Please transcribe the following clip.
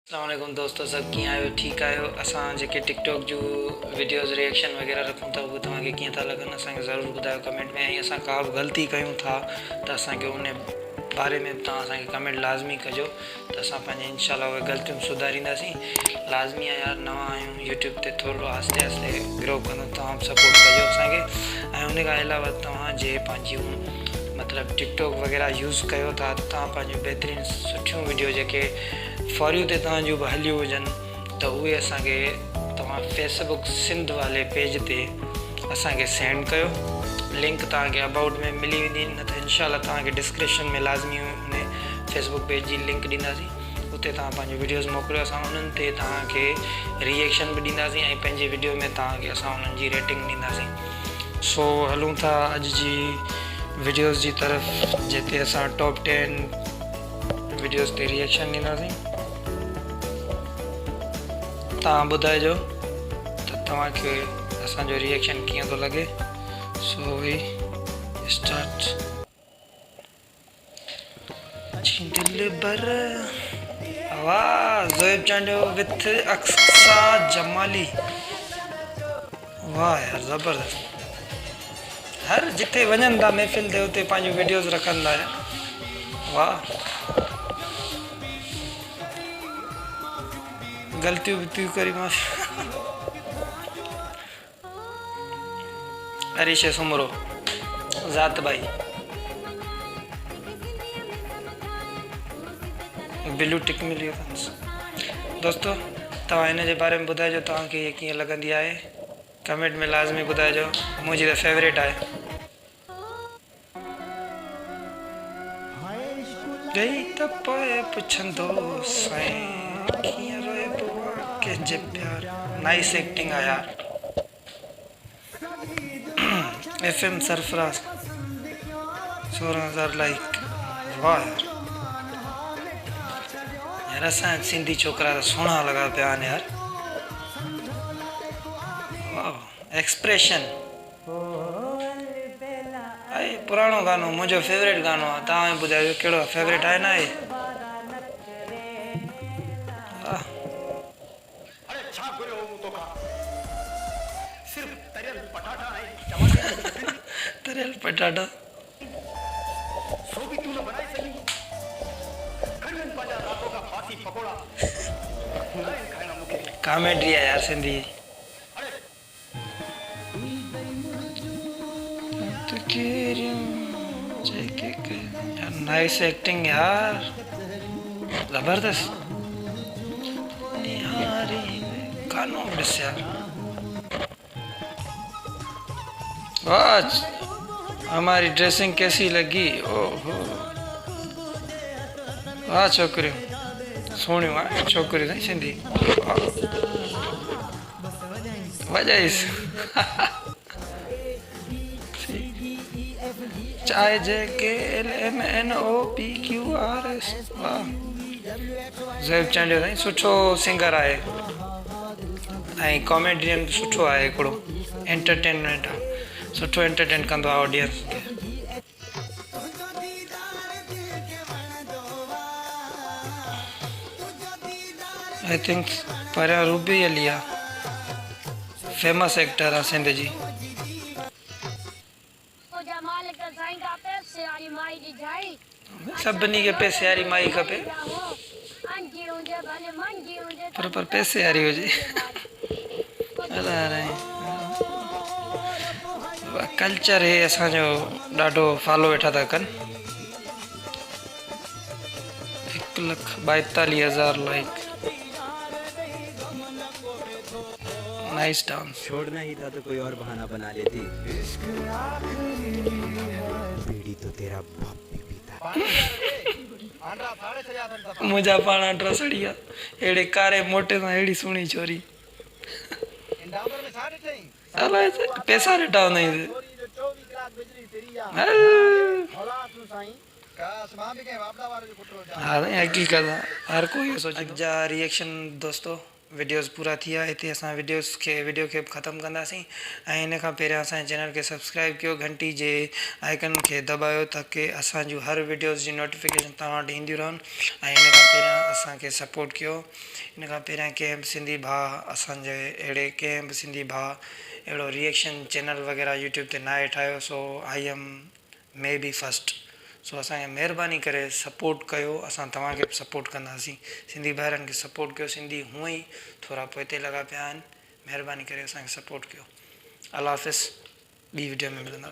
अस्सलामुअलैकुम दोस्तों, सब कीअं आहियो? ठीकु आहियो? असां जेके टिकटॉक जो वीडियोज़ रिएक्शन वग़ैरह रखूं था उहे तव्हांखे कीअं था लॻनि असांखे ज़रूरु ॿुधायो कमेंट में। ऐं असां का बि ग़लती कयूं था त असांखे उन बारे में तव्हां असांखे कमेंट लाज़मी कजो त असां पंहिंजे इंशाल्लाह उहे ग़लतियूं सुधारींदासीं। लाज़मी आहे यार, नवां आहियूं यूट्यूब ते, थोरो आहिस्ते आहिस्ते ग्रो कंदो, तव्हां बि सपोर्ट कजो असांखे। ऐं उन खां अलावा तव्हां जे पंहिंजियूं मतिलबु टिकटॉक वग़ैरह यूज़ कयो था त तव्हां पंहिंजियूं बहितरीनु सुठियूं वीडियो जेके फॉर यू ते तव्हांजूं बि हलियूं हुजनि त उहे असांखे तव्हां फेसबुक सिंध वारे पेज ते असांखे सेंड कयो। लिंक तव्हांखे अबाउट में मिली वेंदी, न त इनशाला तव्हांखे डिस्क्रिप्शन में लाज़मी हुन फेसबुक पेज जी लिंक ॾींदासीं। उते तव्हां पंहिंजो वीडियोज़ मोकिलियो, असां उन्हनि ते तव्हांखे रिएक्शन बि ॾींदासीं ऐं पंहिंजे वीडियो में तव्हांखे असां उन्हनि जी रेटिंग ॾींदासीं। सो हलूं था अॼु जी वीडियोज़ जी तरफ़, जिते असां टॉप 10 वीडियोज़ ते रिएक्शन ॾींदासीं। तव्हां ॿुधाइजो त तव्हांखे असांजो रिएक्शन कीअं थो लॻे। So we start. दिल भर वाह, ज़ोएब चांडियो विथ अक्सा जमाली। वाह यार, ज़बरदस्त। हर जिते वञनि था महफ़िल ते उते पंहिंजूं वीडियोज़ रखनि था यार। वाह, गलतियूं बिल्तियूं करी मां हरीश सुमरो ज़ात भाई बिलू टिक मिली अथसि। दोस्तों तव्हां हिन जे बारे में ॿुधाइजो तव्हांखे इहे कीअं लॻंदी आहे, कमेंट में लाज़मी ॿुधाइजो। मुंहिंजी त फेवरेट आहे। गई त पोइ पुछंदो साईं कीअं रोए बुआ कंहिंजे प्यार। नाइस एक्टिंग आहे यार। FM Sarfaraz 16,000 like. वाह यार, यार असांजा सिंधी छोकिरा त सुहिणा लॻा पिया आहिनि यार। वाह, एक्सप्रेशन। आहे पुराणो गानो मुंहिंजो फेवरेट गानो आहे। तव्हां ॿुधायो कहिड़ो फेवरेट आहे न आहे? तरियल पटाटा कॉमेडी है यार सिंधी। नाइस एक्टिंग यार, जबरदस्त। गानो ॾिस यार। वाह, हमारी ड्रेसिंग कैसी लगी? ओहो, वाह छोकिरियूं सुहिणियूं आहे छोकिरियूं साईं सिंधी। वजाइस चाहे JKLMNOPQRS। वाह, ज़ोएब चांडियो साईं सुठो सिंगर आहे ऐं कॉमेडियन बि सुठो आहे हिकिड़ो। एंटरटेनमेंट आहे, सुठो एंटरटेन कंदो आहे ऑडियंस खे। आई थिंक परियां रूबी हली आहे, फेमस एक्टर आहे सिंध जी। सभिनी खे पैसे वारी माई खपे, पर पैसे वारी हुजे। कल्चर हे असांजो ॾाढो फॉलो वेठा था कनि। 1,42,000 लाइक। Nice dance. छोड़ना ही था तो कोई और बहाना बना लेती। बीड़ी तो तेरा बाप भी पीता। मुझा पाण अंडरा सड़िया एड़े कारे मोटे सां एड़ी सुणी छोरी। अलाए पैसा ॾिठा हुनई। हाँ हकीकत हर कोई सोचे। जा रिएक्शन दोस्तों वीडियोस पूरा थी विया। हिते असां वीडियो खे ख़तमु कंदासीं ऐं इन खां पहिरियां असांजे चैनल खे सब्सक्राइब कयो, घंटी जे आइकन खे दॿायो ताकी असांजूं हर वीडियोस जी नोटिफिकेशन तव्हां वटि ईंदियूं रहनि। ऐं इन खां पहिरियां असांखे सपोर्ट कयो। इन खां पहिरियां कंहिं बि सिंधी भाउ असांजे कंहिं बि सिंधी भाउ अहिड़ो रिएक्शन चैनल वग़ैरह यूट्यूब ते न आहे ठाहियो। So I am maybe first. सो असांखे महिरबानी करे सपोर्ट कयो, असां तव्हांखे बि सपोर्ट कंदासीं। सिंधी भाउरनि खे सपोर्ट कयो, सिंधी हूअं ई थोरा पोइते लॻा पिया आहिनि, महिरबानी करे असांखे सपोर्ट कयो। अल्लाह हाफ़िज़, ॿी वीडियो में मिलंदा।